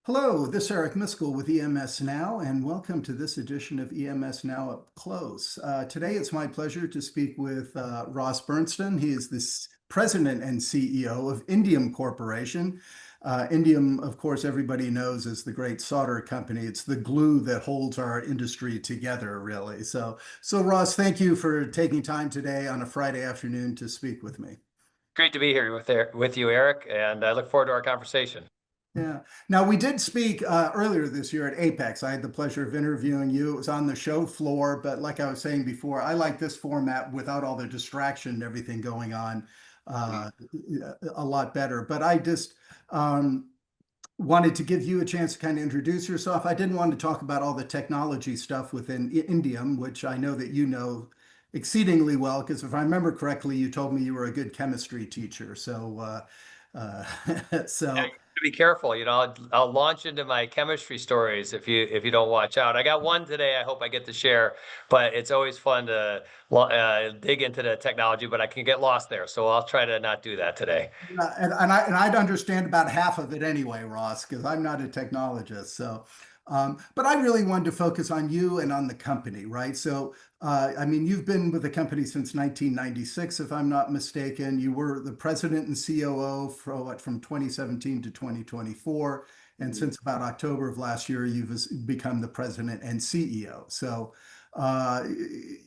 Hello, this is Eric Miskell with EMS Now, and welcome to this edition of EMS Now Up Close. Today, it's my pleasure to speak with Ross Berntson. He is the president and CEO of Indium Corporation. Indium, of course, everybody knows is the great solder company. It's the glue that holds our industry together, really. So Ross, thank you for taking time today on a Friday afternoon to speak with me. Great to be here with you, Eric, and I look forward to our conversation. Yeah. Now, we did speak earlier this year at Apex. I had the pleasure of interviewing you. It was on the show floor, but like I was saying before, I like this format without all the distraction and everything going on uh, a lot better. But I just wanted to give you a chance to kind of introduce yourself. I didn't want to talk about all the technology stuff within Indium, which I know that you know exceedingly well, because if I remember correctly, you told me you were a good chemistry teacher. Yeah, So you have to be careful. I'll launch into my chemistry stories if you don't watch out. I got one today. I hope I get to share, but it's always fun to dig into the technology, but I can get lost there. So I'll try to not do that today. yeah, and I'd understand about half of it anyway, Ross, because I'm not a technologist. But I really wanted to focus on you and on the company, right? I mean, you've been with the company since 1996, if I'm not mistaken. You were the president and COO from 2017 to 2024, and since about October of last year, become the president and CEO. Uh,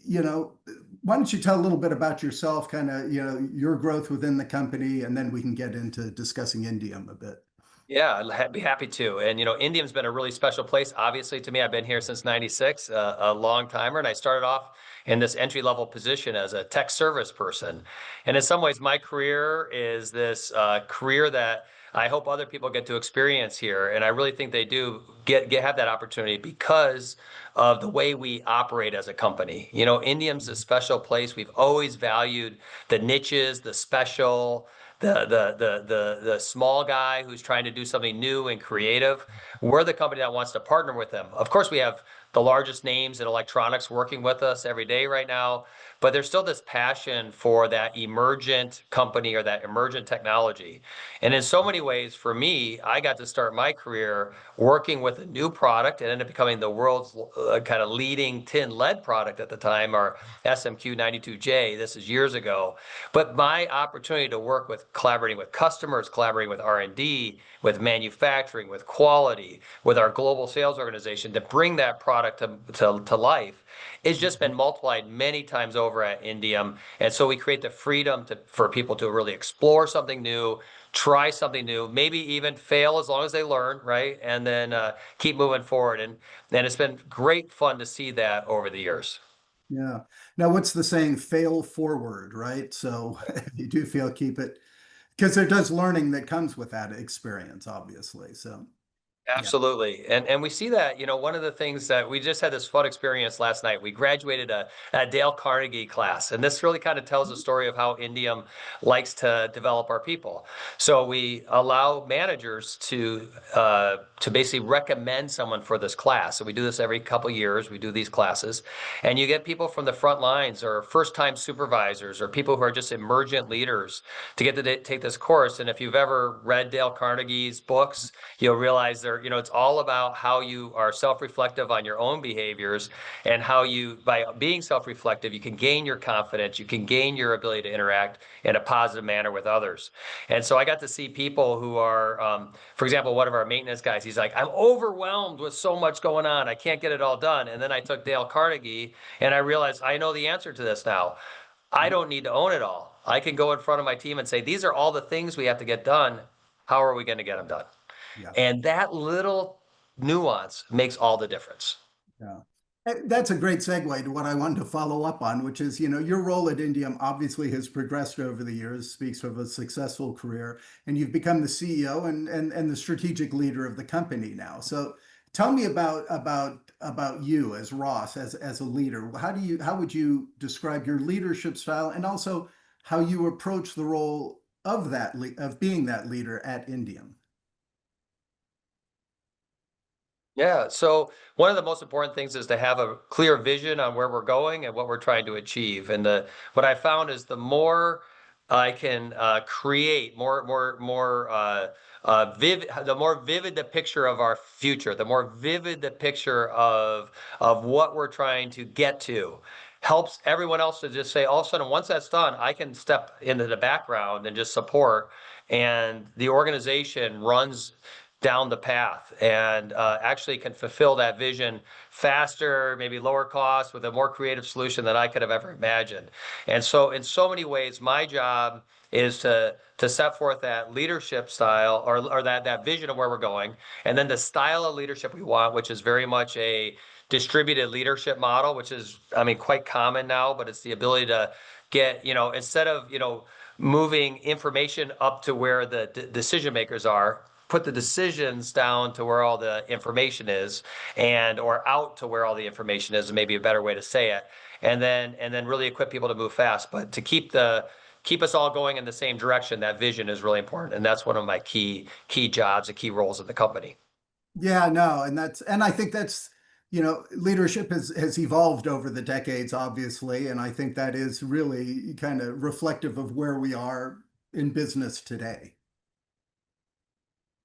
you know, why don't you tell a little bit about yourself, kind of, your growth within the company, and then we can get into discussing Indium a bit. Yeah, be happy to. And Indium's been a really special place, obviously, to me. I've been here since '96, a long timer, and I started off in this entry level position as a tech service person. And in some ways, my career is this career that I hope other people get to experience here, and I really think they do have that opportunity because of the way we operate as a company. Indium's a special place. We've always valued the niches, the special, the small guy who's trying to do something new and creative. We're the company that wants to partner with them. Of course, we have the largest names in electronics working with us every day right now, but there's still this passion for that emergent company or that emergent technology. And in so many ways, for me, I got to start my career working with a new product and ended up becoming the world's kind of leading tin lead product at the time, our SMQ92J. This is years ago. But my opportunity to work with collaborating with customers, collaborating with R&D, with manufacturing, with quality, with our global sales organization to bring that product to life, it's just been multiplied many times over at Indium. And so we create the freedom for people to really explore something new, try something new, maybe even fail as long as they learn, right? And then keep moving forward. And it's been great fun to see that over the years. Yeah. Now, what's the saying? Fail forward, right? So if you do fail, keep it, because there does learning that comes with that experience, obviously. Yeah. Absolutely. And we see that, one of the things that we just had this fun experience last night. We graduated a Dale Carnegie class, and this really kind of tells the story of how Indium likes to develop our people. So we allow managers to basically recommend someone for this class. So we do this every couple years. We do these classes, and you get people from the front lines or first-time supervisors or people who are just emergent leaders to get to take this course. And if you've ever read Dale Carnegie's books, you'll realize it's all about how you are self-reflective on your own behaviors and how by being self-reflective, you can gain your confidence, you can gain your ability to interact in a positive manner with others. And so I got to see people who are, for example, one of our maintenance guys, he's like, I'm overwhelmed with so much going on. I can't get it all done. And then I took Dale Carnegie and I realized I know the answer to this now. I don't need to own it all. I can go in front of my team and say, these are all the things we have to get done. How are we going to get them done? Yeah. And that little nuance makes all the difference. Yeah. That's a great segue to what I wanted to follow up on, which is, your role at Indium obviously has progressed over the years, speaks of a successful career, and you've become the CEO and the strategic leader of the company now. So tell me about you as Ross, as a leader. How would you describe your leadership style and also how you approach the role of being that leader at Indium? Yeah. So one of the most important things is to have a clear vision on where we're going and what we're trying to achieve. And what I found is the more I can create vivid. The more vivid the picture of our future, the more vivid the picture of what we're trying to get to, helps everyone else to just say, all of a sudden, once that's done, I can step into the background and just support, and the organization runs down the path and actually can fulfill that vision faster, maybe lower cost, with a more creative solution than I could have ever imagined. And so, in so many ways, my job is to set forth that leadership style, or that vision of where we're going, and then the style of leadership we want, which is very much a distributed leadership model, which is, I mean, quite common now, but it's the ability to get, instead of, moving information up to where the decision makers are, put the decisions down to where all the information is, and or out to where all the information is, maybe a better way to say it, and then really equip people to move fast. But to keep us all going in the same direction, that vision is really important, and that's one of my key jobs and key roles in the company. Yeah, no, and I think that's, leadership has evolved over the decades, obviously, and I think that is really kind of reflective of where we are in business today.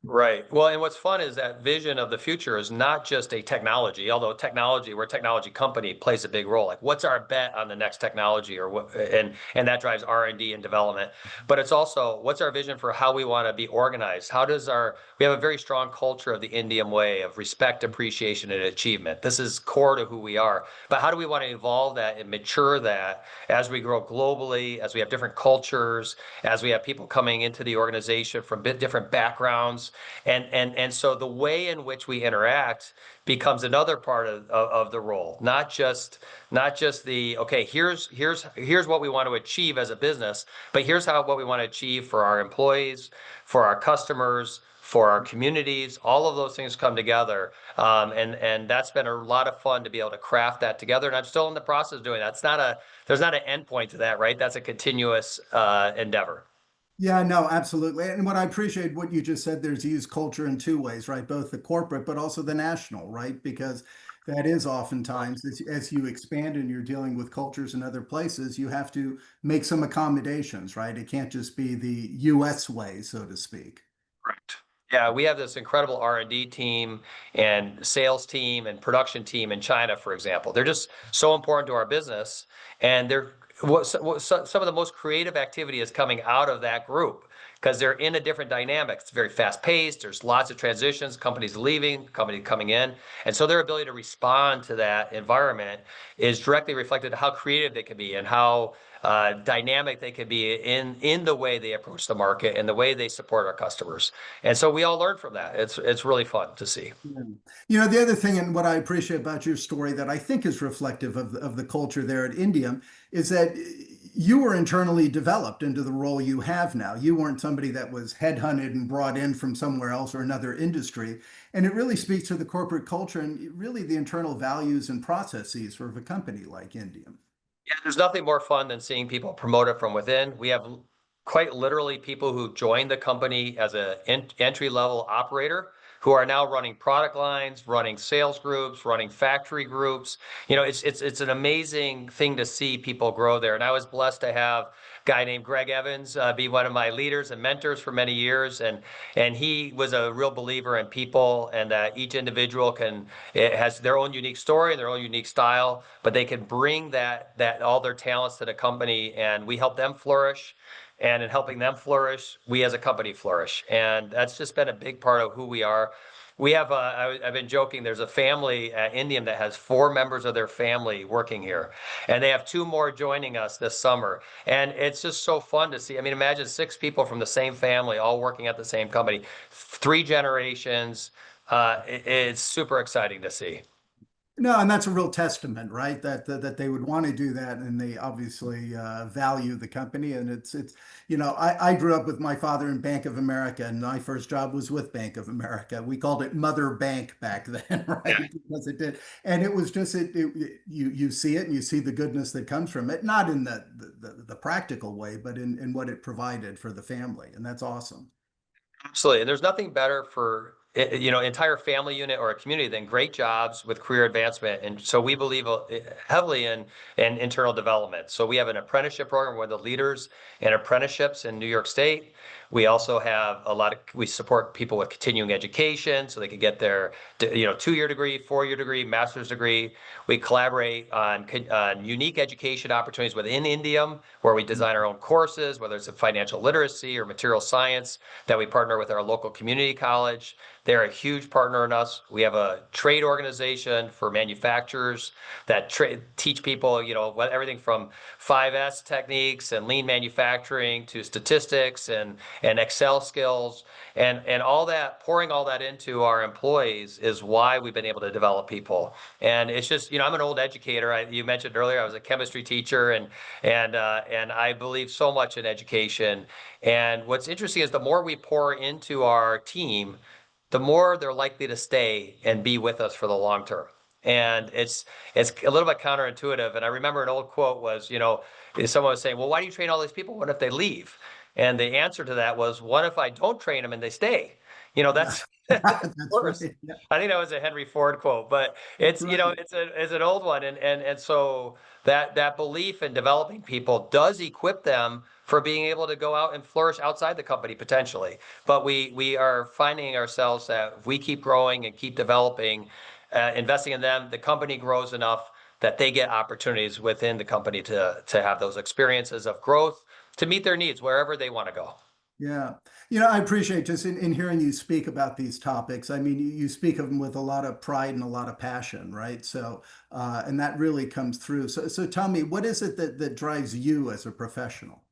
Right. Well, and what's fun is that vision of the future is not just a technology, although technology, we're a technology company, plays a big role. Like, what's our bet on the next technology, or what, and that drives R&D and development. But it's also, what's our vision for how we want to be organized? We have a very strong culture of the Indium way of respect, appreciation, and achievement. This is core to who we are. But how do we want to evolve that and mature that as we grow globally, as we have different cultures, as we have people coming into the organization from different backgrounds? And so the way in which we interact becomes another part of the role, not just the, okay, here's what we want to achieve as a business, but here's what we want to achieve for our employees, for our customers, for our communities. All of those things come together, and that's been a lot of fun to be able to craft that together. And I'm still in the process of doing that. There's not an end point to that, right? That's a continuous endeavor. Yeah, no, absolutely. And what I appreciate what you just said, there's use culture in two ways, right? Both the corporate, but also the national, right? Because that is oftentimes, as you expand and you're dealing with cultures in other places, you have to make some accommodations, right? It can't just be the US way, so to speak. Correct. Yeah, we have this incredible R&D team and sales team and production team in China, for example. They're just so important to our business, and some of the most creative activity is coming out of that group because they're in a different dynamic. It's very fast paced. There's lots of transitions, companies leaving, company coming in, and so their ability to respond to that environment is directly reflected in how creative they can be and how dynamic they can be in the way they approach the market and the way they support our customers. And so we all learn from that. It's really fun to see. Yeah. The other thing, and what I appreciate about your story that I think is reflective of the culture there at Indium, is that you were internally developed into the role you have now. You weren't somebody that was headhunted and brought in from somewhere else or another industry. And it really speaks to the corporate culture and really the internal values and processes for a company like Indium. Yeah, there's nothing more fun than seeing people promoted from within. We have quite literally people who joined the company as an entry level operator who are now running product lines, running sales groups, running factory groups. It's an amazing thing to see people grow there. And I was blessed to have a guy named Greg Evans be one of my leaders and mentors for many years, and he was a real believer in people, and that each individual it has their own unique story and their own unique style, but they can bring that all their talents to the company, and we help them flourish. And in helping them flourish, we as a company flourish. And that's just been a big part of who we are. We have, I've been joking, there's a family at Indium that has 4 members of their family working here. And they have 2 more joining us this summer. And it's just so fun to see. I mean, imagine 6 people from the same family all working at the same company, 3 generations. It's super exciting to see. No, and that's a real testament, right? That they would want to do that, and they obviously value the company. And I grew up with my father in Bank of America, and my first job was with Bank of America. We called it Mother Bank back then, Yeah. right? Because it did, and it was just you see it, and you see the goodness that comes from it, not in the practical way, but in what it provided for the family, and that's awesome. Absolutely. And there's nothing better entire family unit or a community, then great jobs with career advancement. And so we believe heavily in internal development. So we have an apprenticeship program. We're the leaders in apprenticeships in New York State. We also have we support people with continuing education so they can get their, 2-year degree, 4-year degree, master's degree. We collaborate on unique education opportunities within Indium, where we design our own courses, whether it's in financial literacy or material science, that we partner with our local community college. They're a huge partner in us. We have a trade organization for manufacturers that teach people, everything from 5S techniques and lean manufacturing to statistics and Excel skills, and all that, pouring all that into our employees is why we've been able to develop people. And it's just, I'm an old educator. You mentioned earlier I was a chemistry teacher, and I believe so much in education. And what's interesting is the more we pour into our team, the more they're likely to stay and be with us for the long term. And it's a little bit counterintuitive. And I remember an old quote was, someone was saying, well, why do you train all these people? What if they leave? And the answer to that was, what if I don't train them and they stay? Yeah, That's that's worse. right. Yeah, I think that was a Henry Ford quote, but that's it's, right. it's an old one. And so that belief in developing people does equip them for being able to go out and flourish outside the company potentially. But we are finding ourselves that if we keep growing and keep developing, investing in them, the company grows enough that they get opportunities within the company to have those experiences of growth to meet their needs wherever they want to go. Yeah. I appreciate just in hearing you speak about these topics. I mean, you speak of them with a lot of pride and a lot of passion, right? So, and that really comes through. So tell me, what is it that drives you as a professional?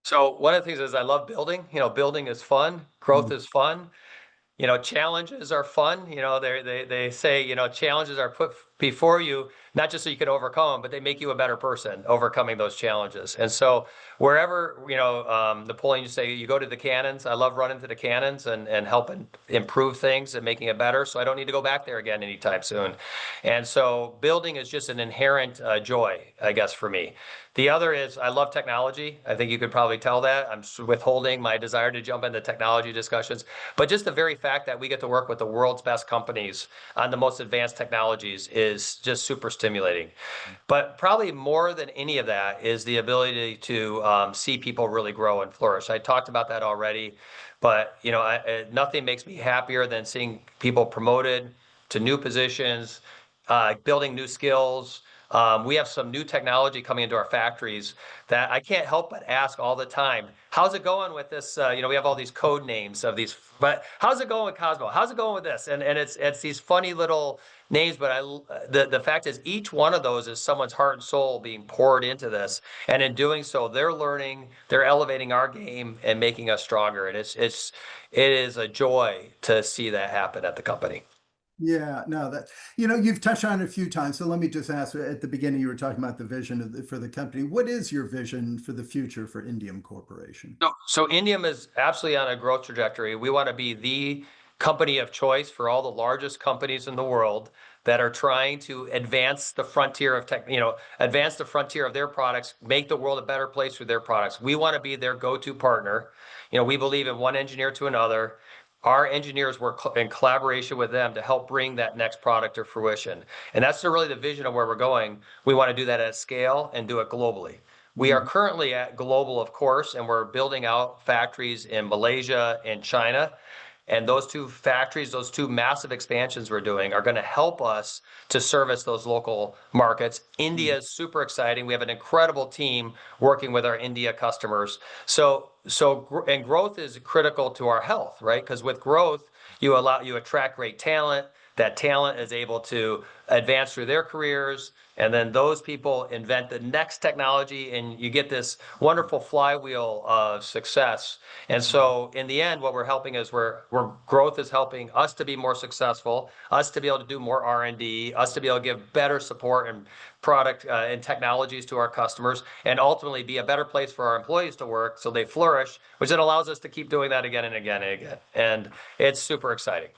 So one of the things is I love building. Building is fun, growth Mm. is fun. Challenges are fun. They say, challenges are put before you, not just so you can overcome them, but they make you a better person overcoming those challenges. And so wherever, Napoleon used to say, you go to the cannons. I love running to the cannons and helping improve things and making it better. So I don't need to go back there again anytime soon. And so building is just an inherent joy, I guess, for me. The other is I love technology. I think you could probably tell that. I'm withholding my desire to jump into technology discussions. But just the very fact that we get to work with the world's best companies on the most advanced technologies is just super stimulating. But probably more than any of that is the ability to see people really grow and flourish. I talked about that already, but nothing makes me happier than seeing people promoted to new positions, building new skills. We have some new technology coming into our factories that I can't help but ask all the time. How's it going with this? We have all these code names of these, but how's it going with Cosmo? How's it going with this? And it's these funny little names, but the fact is each one of those is someone's heart and soul being poured into this, and in doing so, they're learning, they're elevating our game and making us stronger. And it is a joy to see that happen at the company. Yeah, no, you've touched on it a few times. So let me just ask, at the beginning, you were talking about the vision for the company. What is your vision for the future for Indium Corporation? So Indium is absolutely on a growth trajectory. We want to be the company of choice for all the largest companies in the world that are trying to advance the frontier of tech, advance the frontier of their products, make the world a better place with their products. We want to be their go-to partner. We believe in one engineer to another. Our engineers work in collaboration with them to help bring that next product to fruition. And that's really the vision of where we're going. We want to do that at scale and do it globally. We are Mhm. currently at global, of course, and we're building out factories in Malaysia and China. And those two factories, those two massive expansions we're doing are going to help us to service those local markets. India is super exciting. We have an incredible team working with our India customers. And growth is critical to our health, right? Because with growth, you attract great talent. That talent is able to advance through their careers, and then those people invent the next technology, and you get this wonderful flywheel of success. And so in the end, what we're helping is we're growth is helping us to be more successful, us to be able to do more R&D, us to be able to give better support and product and technologies to our customers, and ultimately be a better place for our employees to work so they flourish, which then allows us to keep doing that again and again and again. And it's super exciting.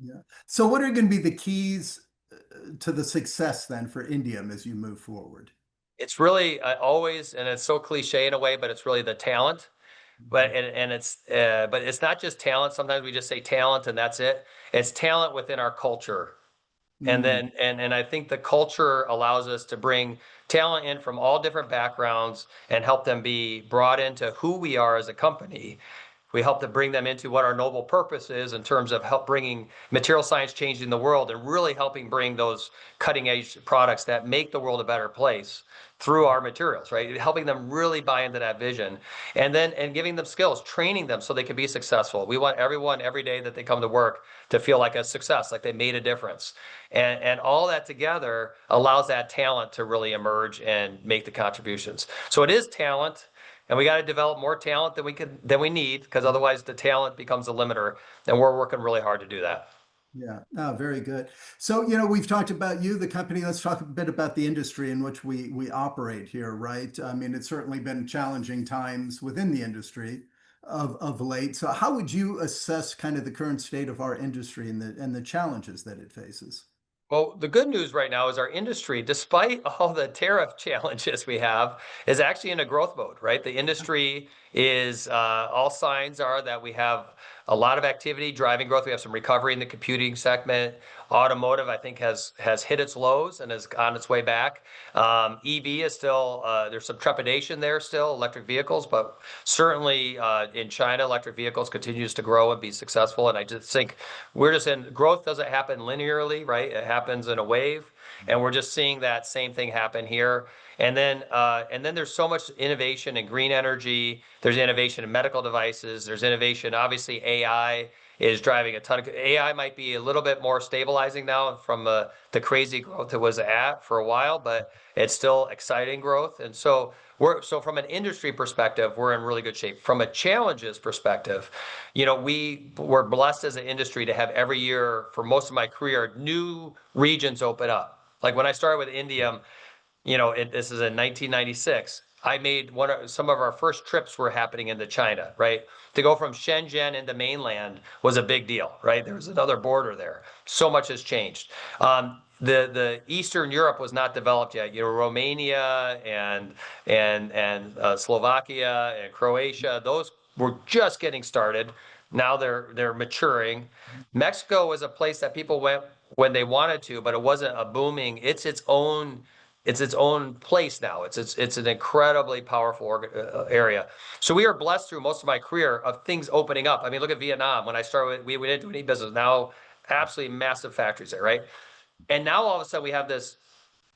Yeah. So what are going to be the keys to the success then for Indium as you move forward? It's really always, and it's so cliche in a way, but it's really the talent. But it's not just talent. Sometimes we just say talent and that's it. It's talent within our culture. And Mm, then and I think the culture allows us to bring talent in from all different backgrounds and help them be brought into who we are as a company. We help to bring them into what our noble purpose is in terms of help bringing material science changing the world and really helping bring those cutting edge products that make the world a better place through our materials, right? Helping them really buy into that vision and giving them skills, training them so they can be successful. We want everyone every day that they come to work to feel like a success, like they made a difference. And all that together allows that talent to really emerge and make the contributions. So it is talent. And we got to develop more talent than we need, because otherwise the talent becomes a limiter. And we're working really hard to do that. yeah, oh, very good. So, we've talked about you, the company. Let's talk a bit about the industry in which we operate here, right? I mean, it's certainly been challenging times within the industry of late. So, how would you assess kind of the current state of our industry and the challenges that it faces? Well, the good news right now is our industry, despite all the tariff challenges we have, is actually in a growth mode, right? The industry is, all signs are that we have a lot of activity driving growth. We have some recovery in the computing segment. Automotive, I think, has hit its lows and is on its way back. EV is still, there's some trepidation there still, electric vehicles, but certainly in China, electric vehicles continues to grow and be successful. And I just think we're just in growth doesn't happen linearly, right? It happens in a wave, and we're just seeing that same thing happen here. And then there's so much innovation in green energy. There's innovation in medical devices. There's innovation. Obviously, AI is driving a ton of AI might be a little bit more stabilizing now from the crazy growth it was at for a while, but it's still exciting growth. And so from an industry perspective, we're in really good shape. From a challenges perspective, we were blessed as an industry to have every year for most of my career new regions open up. Like when I started with Indium, this is in 1996. I made some of our first trips were happening into China, right? To go from Shenzhen into mainland was a big deal, right? There was another border there. So much has changed. The Eastern Europe was not developed yet. Romania and Slovakia and Croatia, those were just getting started. Now they're maturing. Mexico was a place that people went when they wanted to, but it wasn't a booming. It's its own place now. It's an incredibly powerful area. So we are blessed through most of my career of things opening up. I mean, look at Vietnam. When I started, we didn't do any business. Now, absolutely massive factories there, right? And now all of a sudden we have this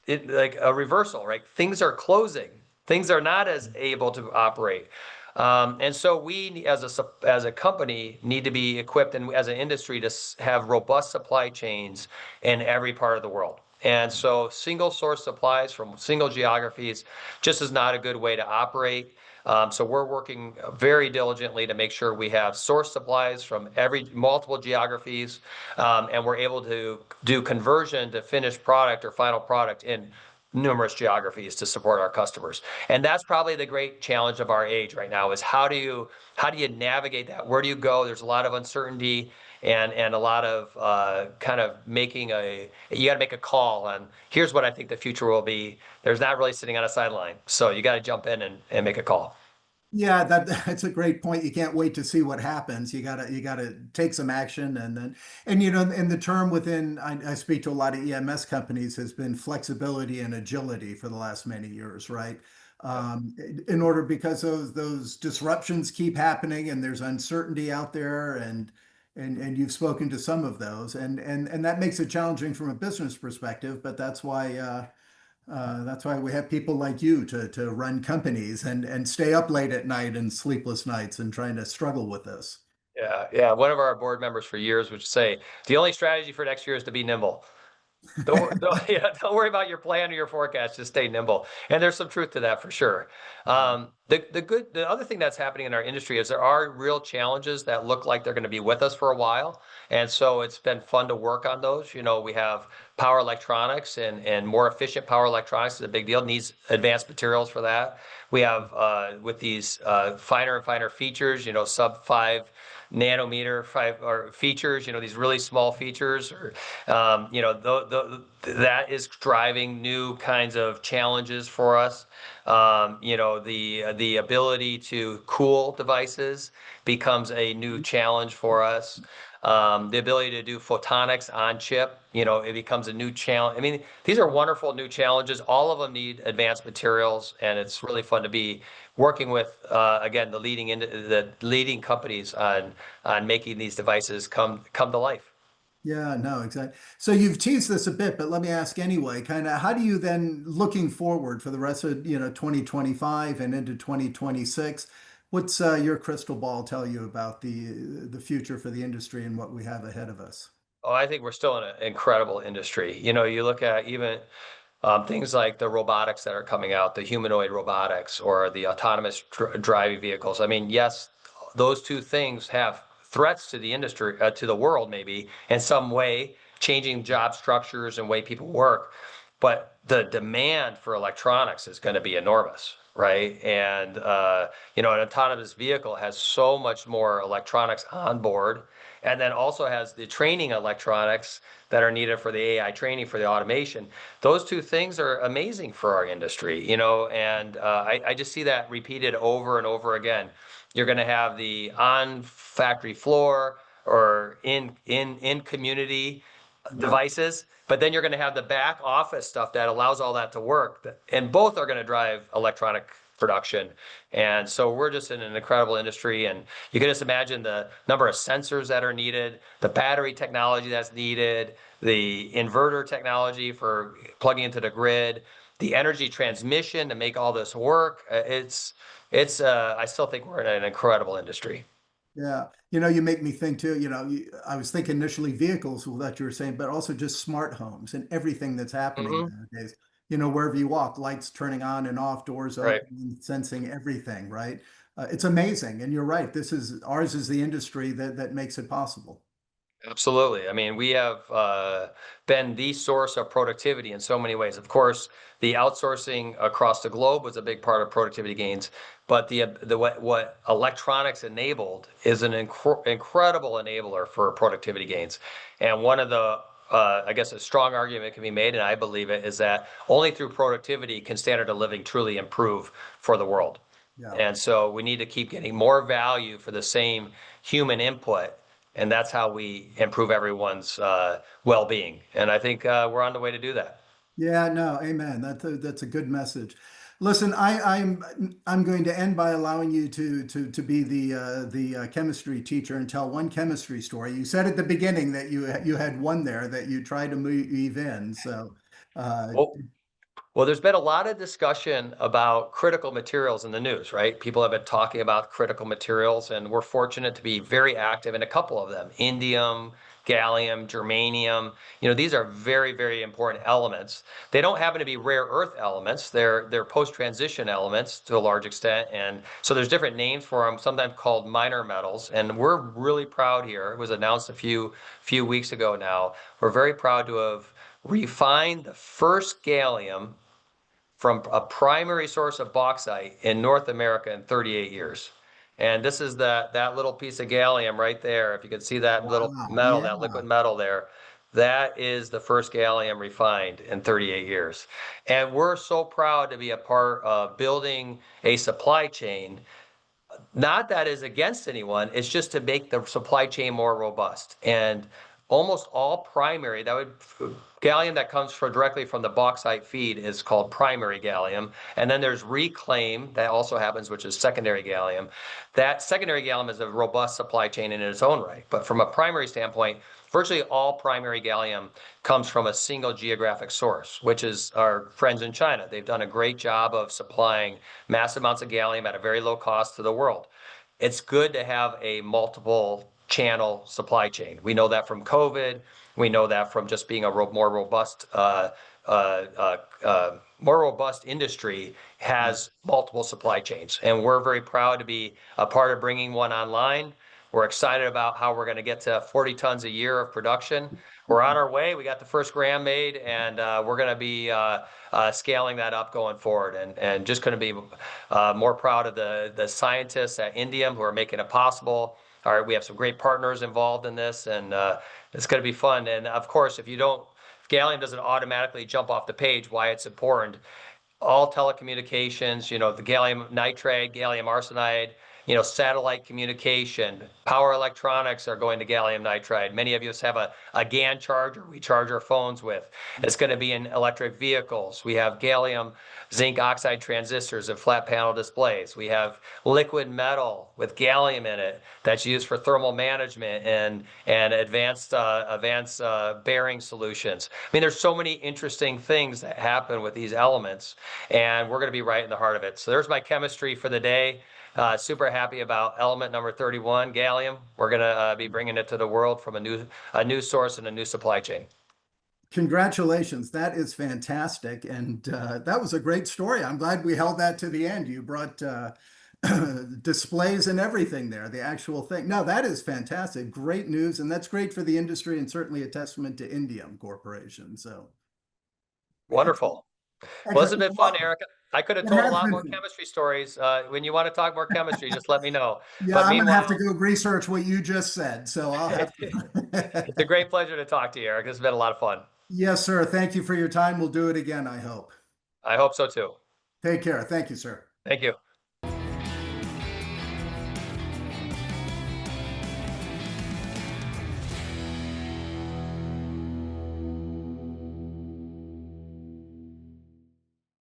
like a reversal, right? Things are closing. Things are not as able to operate. And so we, as a company, need to be equipped, and as an industry, to have robust supply chains in every part of the world. And so single source supplies from single geographies just is not a good way to operate. So we're working very diligently to make sure we have source supplies from multiple geographies, and we're able to do conversion to finished product or final product in numerous geographies to support our customers. And that's probably the great challenge of our age right now is how do you navigate that? Where do you go? There's a lot of uncertainty and a lot of kind of you got to make a call on here's what I think the future will be. There's not really sitting on a sideline. So you got to jump in and make a call. Yeah, that's a great point. You can't wait to see what happens. You gotta take some action, and the term within I speak to a lot of EMS companies has been flexibility and agility for the last many years, right? Yep. In order because those disruptions keep happening and there's uncertainty out there, and you've spoken to some of those, and that makes it challenging from a business perspective, but that's why we have people like you to run companies and stay up late at night and sleepless nights and trying to struggle with this. Yeah, yeah. One of our board members for years would say the only strategy for next year is to be nimble. Yeah, don't worry about your plan or your forecast. Just stay nimble. And there's some truth to that for sure. The other thing that's happening in our industry is there are real challenges that look like they're going to be with us for a while. And so it's been fun to work on those. We have power electronics and more efficient power electronics is a big deal. It needs advanced materials for that. We have with these finer and finer features, sub 5 nanometer or features, these really small features, or that is driving new kinds of challenges for us. The ability to cool devices becomes a new challenge for us. The ability to do photonics on chip, it becomes a new challenge. I mean, these are wonderful new challenges. All of them need advanced materials, and it's really fun to be working with, again, the leading companies on making these devices come to life. Yeah, no, exactly. So you've teased this a bit, but let me ask anyway, kind of how do you then looking forward for the rest of, 2025 and into 2026, what's your crystal ball tell you about the future for the industry and what we have ahead of us? Oh, I think we're still in an incredible industry. You look at even things like the robotics that are coming out, the humanoid robotics or the autonomous driving vehicles. I mean, yes, those two things have threats to the industry, to the world, maybe in some way, changing job structures and way people work. But the demand for electronics is going to be enormous, right? And an autonomous vehicle has so much more electronics on board, and then also has the training electronics that are needed for the AI training, for the automation. Those two things are amazing for our industry, and I just see that repeated over and over again. You're going to have the on factory floor or in community Yeah. devices, but then you're going to have the back office stuff that allows all that to work, and both are going to drive electronic production. And so we're just in an incredible industry, and you can just imagine the number of sensors that are needed, the battery technology that's needed, the inverter technology for plugging into the grid, the energy transmission to make all this work. I still think we're in an incredible industry. Yeah. You make me think too, I was thinking initially vehicles, that you were saying, but also just smart homes and everything that's happening Hmm. nowadays. Wherever you walk, lights turning on and off, doors Right. open, sensing everything, right? It's amazing. And you're right. Ours is the industry that makes it possible. Absolutely. I mean, we have been the source of productivity in so many ways. Of course, the outsourcing across the globe was a big part of productivity gains, but what electronics enabled is an incredible enabler for productivity gains. And one of the I guess a strong argument can be made, and I believe it, is that only through productivity can standard of living truly improve for the world. Yeah. And so we need to keep getting more value for the same human input, and that's how we improve everyone's well-being. And I think we're on the way to do that. Yeah, no, amen. That's a good message. Listen, I'm going to end by allowing you to be the chemistry teacher and tell one chemistry story. You said at the beginning that you had one there that you tried to weave in. So, uh, Well, Well, there's been a lot of discussion about critical materials in the news, right? People have been talking about critical materials, and we're fortunate to be very active in a couple of them. Indium, gallium, germanium. These are very, very important elements. They don't happen to be rare earth elements. They're post-transition elements to a large extent. And so there's different names for them, sometimes called minor metals. And we're really proud here. It was announced a few weeks ago now. We're very proud to have refined the first gallium from a primary source of bauxite in North America in 38 years. And this is that little piece of gallium right there. If you can see that little wow. metal, Yeah. that liquid metal there, that is the first gallium refined in 38 years. And we're so proud to be a part of building a supply chain. Not that is against anyone, it's just to make the supply chain more robust. And almost all primary, gallium that comes directly from the bauxite feed is called primary gallium. And then there's reclaim that also happens, which is secondary gallium. That secondary gallium is a robust supply chain in its own right. But from a primary standpoint, virtually all primary gallium comes from a single geographic source, which is our friends in China. They've done a great job of supplying mass amounts of gallium at a very low cost to the world. It's good to have a multiple channel supply chain. We know that from COVID. We know that from just being a more robust industry has multiple supply chains. And we're very proud to be a part of bringing one online. We're excited about how we're going to get to 40 tons a year of production. We're on our way. We got the first gram made, and we're going to be scaling that up going forward. And just going to be more proud of the scientists at Indium who are making it possible. We have some great partners involved in this, and it's going to be fun. And of course, if gallium doesn't automatically jump off the page, why it's important. All telecommunications, the gallium nitride, gallium arsenide, satellite communication, power electronics are going to gallium nitride. Many of us have a GAN charger we charge our phones with. It's going to be in electric vehicles. We have gallium zinc oxide transistors and flat panel displays. We have liquid metal with gallium in it that's used for thermal management and advanced bearing solutions. I mean, there's so many interesting things that happen with these elements, and we're going to be right in the heart of it. So there's my chemistry for the day. Super happy about element number 31, gallium. We're going to be bringing it to the world from a new source and a new supply chain. Congratulations. That is fantastic. And that was a great story. I'm glad we held that to the end. You brought displays and everything there, the actual thing. No, that is fantastic. Great news. And that's great for the industry and certainly a testament to Indium Corporation. So excellent. Wonderful. Well, this has been fun, Well, Eric. I could have it told a has lot been more fun. chemistry stories. When you want to talk more chemistry, just let me know. Yeah, But I'm gonna have to meanwhile, go research what you just said. So I'll have it's a to. great pleasure to talk to you, Eric. This has been a lot of fun. Yes, sir. Thank you for your time. We'll do it again, I hope. I hope so too. Take care. Thank you, sir. Thank you.